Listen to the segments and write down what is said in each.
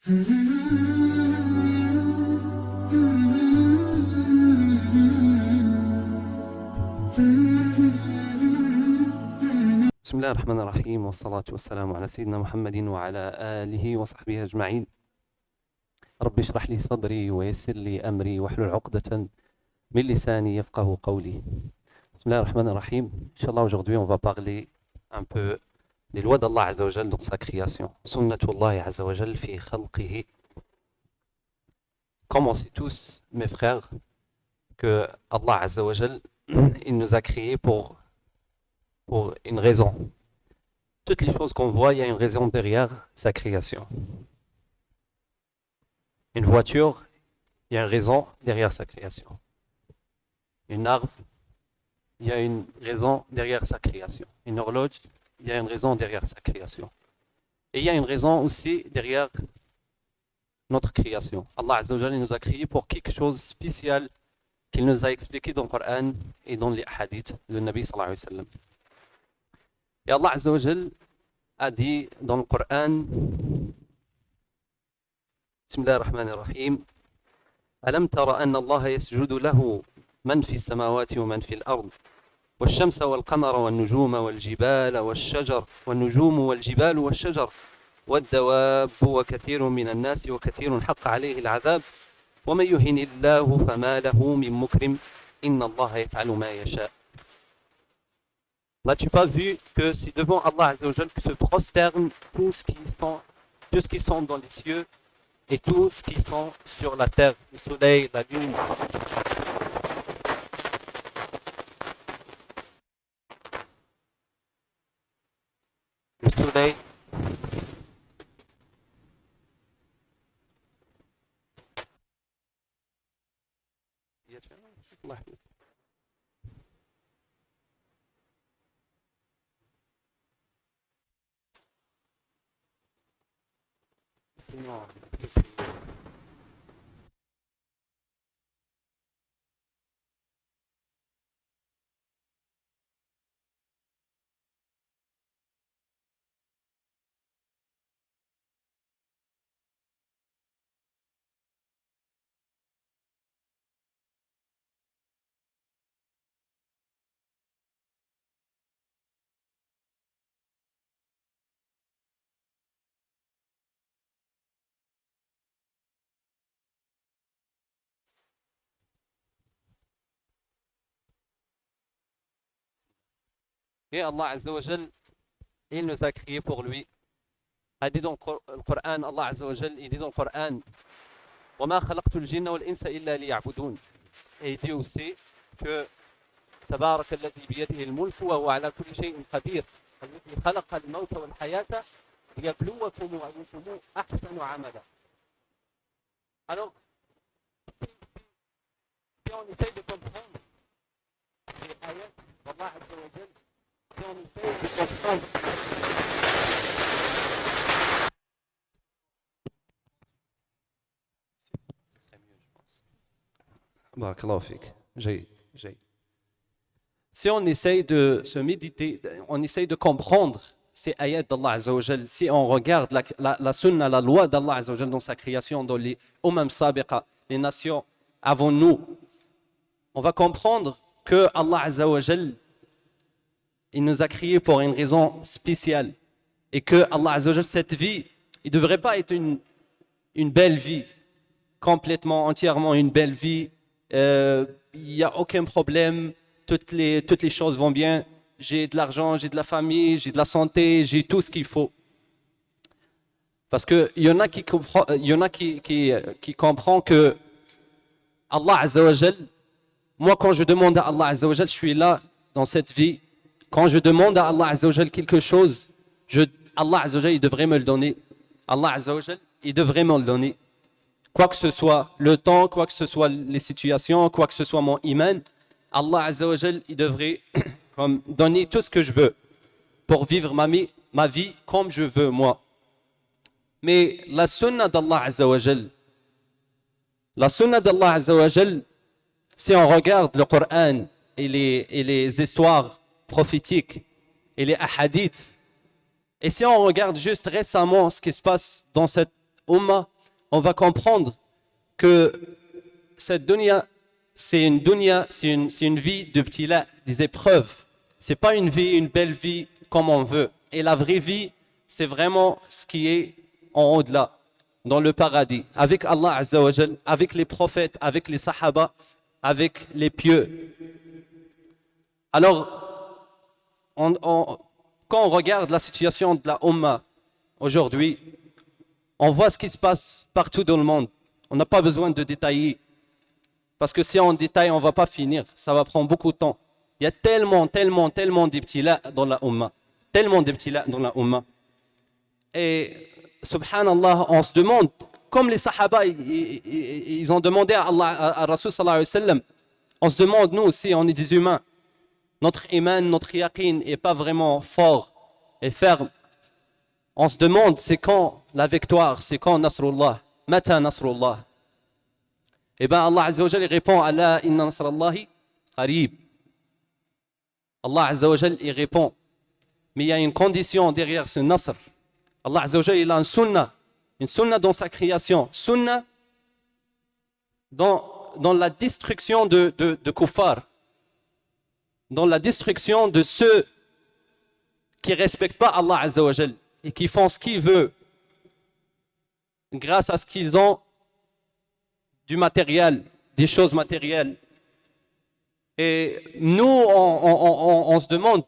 بسم الله الرحمن الرحيم والصلاة والسلام على سيدنا محمد وعلى آله وصحبه أجمعين. رب اشرح لي صدري ويسر لي أمري واحلل عقدة من لساني يفقه قولي. بسم الله الرحمن الرحيم. Inch'Allah, aujourd'hui on va parler un peu des lois d'Allah Azza wa Jal dans sa création. Sunnatullah Azza wa Jal fi khalqihi. Comme on sait tous, mes frères, que Allah Azza wa Jal, il nous a créés pour une raison. Toutes les choses qu'on voit, il y a une raison derrière sa création. Une voiture, il y a une raison derrière sa création. Une arbre, il y a une raison derrière sa création. Une horloge, il y a une raison derrière sa création. Et il y a une raison aussi derrière notre création. Allah Azza wa Jalla nous a créés pour quelque chose de spécial qu'il nous a expliqué dans le Coran et dans les hadiths de Nabi sallallahu alayhi wa sallam. Et Allah Azza wa Jal a dit dans le Coran, Bismillah ar-Rahman ar-Rahim, Alam tara anna Allah yasjudu lahu man fi samawati wa man fi al-ard, والشمس والقمر والنجوم والجبال والشجر والنجوم والجبال والشجر والدواب وكثير من الناس وكثير حق عليه العذاب ومن يهن الله فما له من مكرم إن الله يفعل ما يشاء. N'as-tu pas vu que c'est devant Allah Azza wa Jal que se prosternent tout ce qui sont dans les cieux et tout ce qui sont sur la terre, le soleil, la lune. Le soleil. Et Allah Azza wa Jal, il nous a créés pour lui. Il dit dans le Coran, Allah Azza wa Jal, il dit dans le Coran, وَمَا خَلَقْتُ الْجِنَّ وَالْإِنسَ إِلَّا لِيَعْبُدُونَ. Et il dit aussi que تبارك الذي بيده الملك وهو على كل شيء قدير الذي خلق الموت والحياة ليبلوكم أيكم أحسن عملا. Alors, si on essaye de comprendre les ayats d'Allah Azza wa Jal, si on essaye de comprendre ce serait mieux, je pense. Barakallahu fik. Jaïd. Si on essaye de se méditer, on essaye de comprendre ces ayats d'Allah Azza wa Jal, si on regarde la sunna, la loi d'Allah Azza wa Jal dans sa création, dans les umam sabiqa, les nations avant nous, on va comprendre que Allah Azza wa Jal, il nous a créés pour une raison spéciale et que Allah Azza wa Jal, cette vie, il ne devrait pas être une belle vie, complètement, entièrement une belle vie, il n'y a aucun problème, toutes les choses vont bien, j'ai de l'argent, j'ai de la famille, j'ai de la santé, j'ai tout ce qu'il faut. Parce qu'il y en a qui comprennent que Allah Azza wa Jal, moi quand je demande à Allah Azza wa Jal, je suis là dans cette vie, quand je demande à Allah Azza wa Jal quelque chose, Allah Azza wa Jal, il devrait me le donner. Allah Azza wa Jal, il devrait me le donner. Quoi que ce soit le temps, quoi que ce soit les situations, quoi que ce soit mon iman, Allah Azza wa Jal, il devrait comme donner tout ce que je veux pour vivre ma vie comme je veux moi. Mais la sunna d'Allah Azza wa Jal, si on regarde le Coran et les histoires prophétiques et les hadiths, et si on regarde juste récemment ce qui se passe dans cette Ummah, on va comprendre que cette dunya, c'est une vie de ibtila, des épreuves. C'est pas une vie, une belle vie comme on veut. Et la vraie vie, c'est vraiment ce qui est en au-delà, dans le paradis, avec Allah Azza wa Jal, avec les prophètes, avec les sahaba, avec les pieux. Alors, quand on regarde la situation de la Ummah aujourd'hui, on voit ce qui se passe partout dans le monde. On n'a pas besoin de détailler. Parce que si on détaille, on ne va pas finir. Ça va prendre beaucoup de temps. Il y a tellement d'ibtila dans la Ummah. Tellement d'ibtila dans la Ummah. Et, subhanallah, on se demande, comme les sahaba, ils ont demandé à Allah, à Rasul sallallahu alayhi wa sallam, on se demande, nous aussi, on est des humains. Notre iman, notre yaqin n'est pas vraiment fort et ferme. On se demande, c'est quand la victoire, c'est quand Nasrullah, Mata Nasrullah. Et bien Allah Azza wa Jal répond, Allah inna nasrallahi qarib. Allah Azza wa Jal il répond, mais il y a une condition derrière ce nasr. Allah Azza wa Jal il a une sunnah dans sa création, sunnah dans la destruction de kuffar, dans la destruction de ceux qui ne respectent pas Allah Azza wa Jal et qui font ce qu'ils veulent grâce à ce qu'ils ont du matériel, des choses matérielles. Et nous, on se demande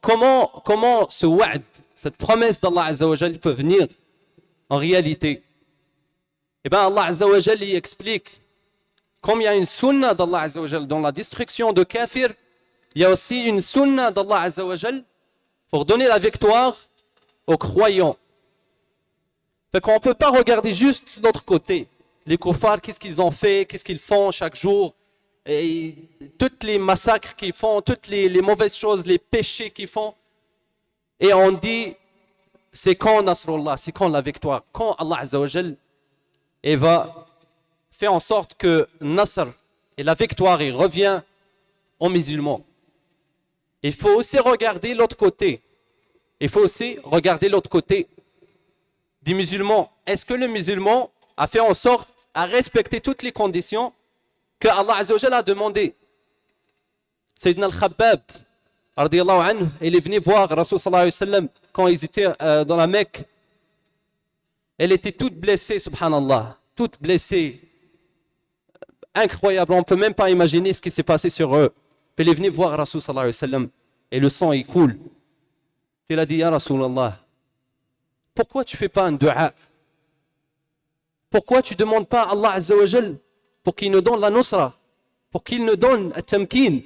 comment ce wa'd, cette promesse d'Allah Azza wa Jal peut venir en réalité. Et bien Allah Azza wa Jal il explique, comme il y a une sunnah d'Allah Azza wa Jal dans la destruction de kafir, il y a aussi une sunnah d'Allah Azza wa Jal pour donner la victoire aux croyants. Fait qu'on ne peut pas regarder juste l'autre côté. Les kuffars, qu'est-ce qu'ils ont fait, qu'est-ce qu'ils font chaque jour, et toutes les massacres qu'ils font, toutes les mauvaises choses, les péchés qu'ils font. Et on dit, c'est quand Nasrullah, c'est quand la victoire, quand Allah Azza wa Jal va faire en sorte que Nasr et la victoire il revient aux musulmans. Il faut aussi regarder l'autre côté. Il faut aussi regarder l'autre côté des musulmans. Est-ce que le musulman a fait en sorte à respecter toutes les conditions que Allah Azza wa Jalla a demandées? Sayyidina al-Khabbab, radiyallahu anhu, il est venu voir Rasul sallallahu alayhi wa sallam quand ils étaient dans la Mecque. Elle était toute blessée, subhanallah, toute blessée. Incroyable, on ne peut même pas imaginer ce qui s'est passé sur eux. Puis il est venu voir Rasul sallallahu alayhi wa sallam et le sang il coule. Puis il a dit, Ya Rasulallah, pourquoi tu ne fais pas un dua? Pourquoi tu ne demandes pas à Allah Azza wa Jal pour qu'il nous donne la nusra, pour qu'il nous donne le tamkin,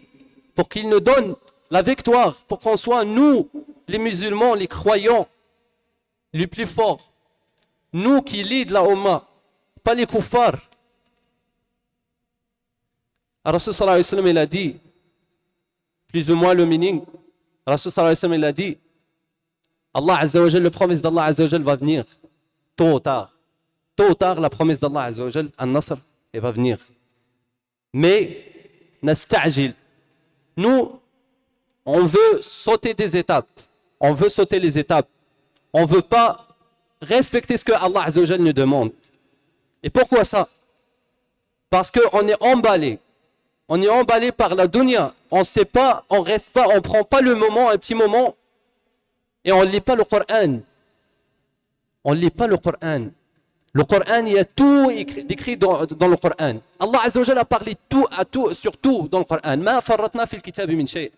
pour qu'il nous donne la victoire, pour qu'on soit nous, les musulmans, les croyants, les plus forts. Nous qui lead la Ummah, pas les kuffars. Rasul sallallahu alayhi wa sallam il a dit, plus ou moins le meaning, Rasul sallallahu alayhi wa sallam il a dit, Allah Azza wa Jal, la promesse d'Allah Azza wa Jal va venir tôt ou tard. Tôt ou tard, la promesse d'Allah Azza wa Jal, An-Nasr, elle va venir. Mais, nasta'jil. Nous, on veut sauter des étapes. On veut sauter les étapes. On ne veut pas respecter ce que Allah Azza wa Jal nous demande. Et pourquoi ça? Parce qu'on est emballé. On est emballé par la dunya. On ne sait pas, on reste pas, on ne prend pas le moment, un petit moment, et on ne lit pas le Coran. On ne lit pas le Coran. Le Coran, il y a tout décrit dans le Coran. Allah Azza wa Jalla a parlé sur tout dans le Coran. Ma farratna fil kitabi min shay.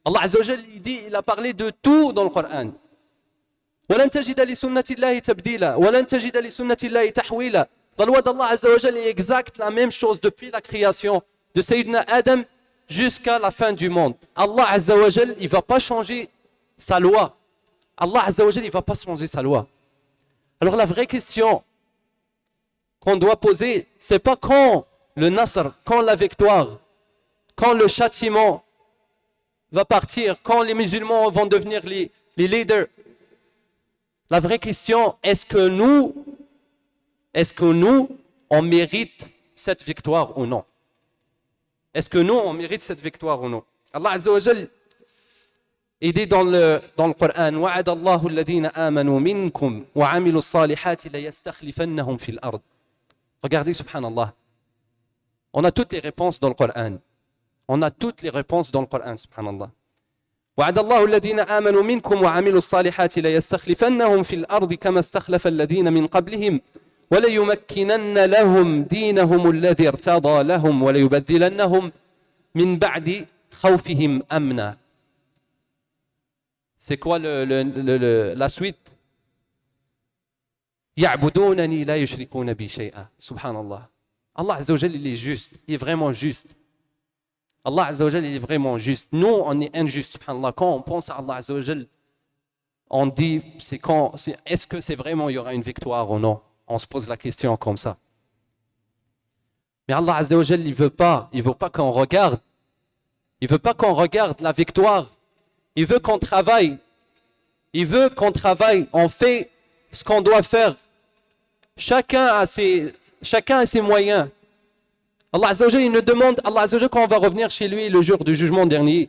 Allah Azza wa Jalla il a parlé de tout dans le Coran. Walan tajida li sunnati Allahi tabdila, walan tajida li sunnati Allahi tahwila. La loi d'Allah Azza wa Jalla est exacte la même chose depuis la création de Sayyidina Adam jusqu'à la fin du monde. Allah Azza wa Jalla, il va pas changer sa loi. Allah Azza wa Jalla, il va pas changer sa loi. Alors la vraie question qu'on doit poser, c'est pas quand le Nasr, quand la victoire, quand le châtiment va partir, quand les musulmans vont devenir les leaders. La vraie question, est-ce que nous, on mérite cette victoire ou non? Est-ce que nous, on mérite cette victoire ou non? Allah Azza wa Jal, Il dit dans le Coran, وَعَدَ اللَّهُ الَّذِينَ آمَنُوا مِنْكُمْ وَعَمِلُوا الصَّالِحَاتِ لَيَسْتَخْلِفَنَّهُمْ فِي الْأَرْضِ. Regardez, subhanallah. On a toutes les réponses dans le Coran. On a toutes les réponses dans le Coran, subhanallah. وعد الله الذين آمنوا منكم وعملوا الصالحات ليستخلفنهم في الأرض كما استخلف الذين من قبلهم وليمكنن لهم دينهم الذي ارتضى لهم وليبدلنهم من بعد خوفهم أمنا. C'est quoi la suite? يعبدونني لا يشركون بي شيئا. Subhanallah. Allah Azza wa Jal, il est juste, il est vraiment juste. Allah Azza wa Jal, il est vraiment juste. Nous, on est injuste, subhanallah. Quand on pense à Allah Azza wa Jal, on dit, est-ce que c'est vraiment, il y aura une victoire ou non? On se pose la question comme ça. Mais Allah Azza wa Jal, il veut pas qu'on regarde. Il veut pas qu'on regarde la victoire. Il veut qu'on travaille. Il veut qu'on travaille. On fait ce qu'on doit faire. Chacun a ses moyens. Allah Azza wa Jal, il nous demande, Allah Azza wa Jal, quand on va revenir chez lui le jour du jugement dernier,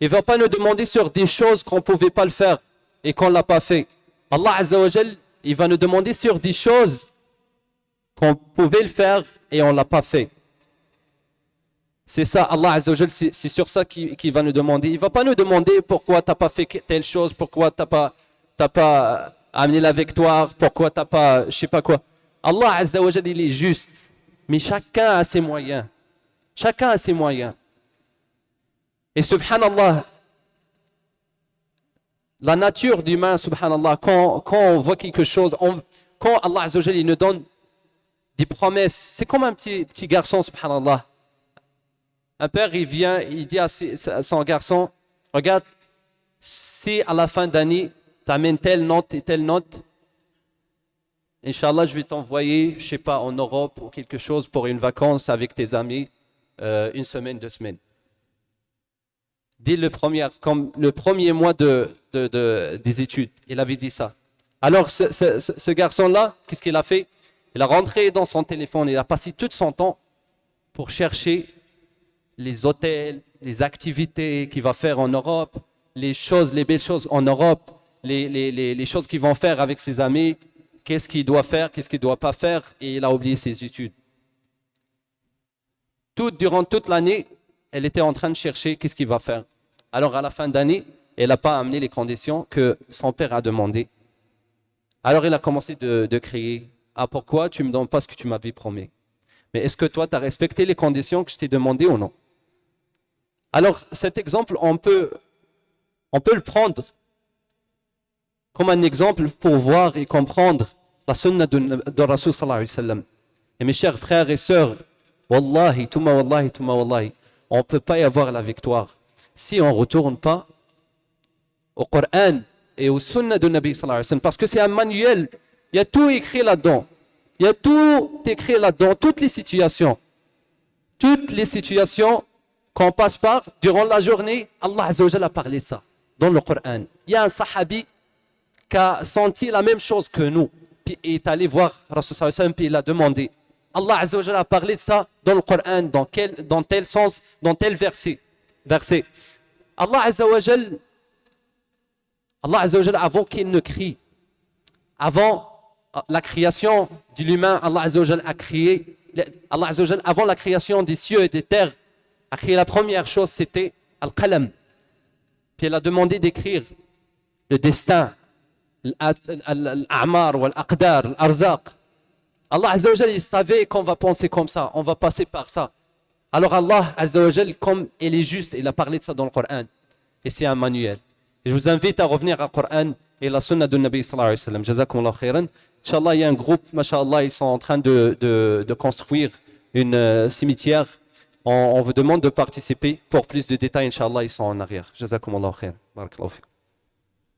il ne va pas nous demander sur des choses qu'on ne pouvait pas le faire et qu'on ne l'a pas fait. Allah Azza wa Jal, il va nous demander sur des choses qu'on pouvait le faire et on ne l'a pas fait. C'est ça, Allah Azza wa Jal, c'est sur ça qu'il va nous demander. Il ne va pas nous demander pourquoi tu n'as pas fait telle chose, pourquoi tu n'as pas amené la victoire, pourquoi tu n'as pas, je ne sais pas quoi. Allah Azza wa Jal, il est juste. Mais chacun a ses moyens. Chacun a ses moyens. Et subhanallah, la nature d'humain, subhanallah, quand on voit quelque chose, quand Allah Azza wa Jal, il nous donne des promesses, c'est comme un petit garçon, subhanallah. Un père, il vient, il dit à son garçon, regarde, si à la fin d'année, tu amènes telle note et telle note, Inch'Allah, je vais t'envoyer, je ne sais pas, en Europe ou quelque chose pour une vacance avec tes amis, une semaine, 2 semaines. Dès le premier mois des études, il avait dit ça. Alors, ce garçon-là, qu'est-ce qu'il a fait? Il a rentré dans son téléphone, il a passé tout son temps pour chercher les hôtels, les activités qu'il va faire en Europe, les belles choses en Europe, les choses qu'il va faire avec ses amis. Qu'est-ce qu'il doit faire, qu'est-ce qu'il ne doit pas faire, et il a oublié ses études. Durant toute l'année, elle était en train de chercher qu'est-ce qu'il va faire. Alors à la fin d'année, elle n'a pas amené les conditions que son père a demandées. Alors il a commencé de crier, « Ah, pourquoi tu ne me donnes pas ce que tu m'avais promis? Mais est-ce que toi, tu as respecté les conditions que je t'ai demandées ou non ?» Alors cet exemple, on peut le prendre comme un exemple pour voir et comprendre la sunna de Rasul sallallahu alayhi wa sallam. Et mes chers frères et sœurs, wallahi, tuma wallahi, on ne peut pas y avoir la victoire si on ne retourne pas au Coran et au sunna de Nabi sallallahu alayhi wa sallam. Parce que c'est un manuel, il y a tout écrit là-dedans. Il y a tout écrit là-dedans, toutes les situations qu'on passe par durant la journée, Allah Azza wa Jalla a parlé ça dans le Coran. Il y a un sahabi qui a senti la même chose que nous, puis il est allé voir Rasul sallallahu alayhi wa sallam, puis il a demandé. Allah Azza wa Jalla a parlé de ça dans le Coran, dans tel sens, dans tel verset. Allah Azza wa Jalla, avant qu'il ne crie, avant la création de l'humain, Allah Azza wa Jalla a créé, Allah Azza wa Jalla, avant la création des cieux et des terres, a créé la première chose, c'était Al-Qalam. Puis il a demandé d'écrire le destin, l'A'mar, l'Aqdar, l'Arzaq. Allah Azza wa Jalla, il savait qu'on va penser comme ça, on va passer par ça. Alors Allah Azza wa Jalla, comme il est juste, il a parlé de ça dans le Coran. Et c'est un manuel. Et je vous invite à revenir au Coran et la sunna de Nabi sallallahu alayhi wa sallam. Jazakumullah khairan. Inch'Allah, il y a un groupe, mashallah, ils sont en train de construire une cimetière. On vous demande de participer. Pour plus de détails, Inch'Allah, ils sont en arrière. Jazakumullah khairan. Barakallahu fikum.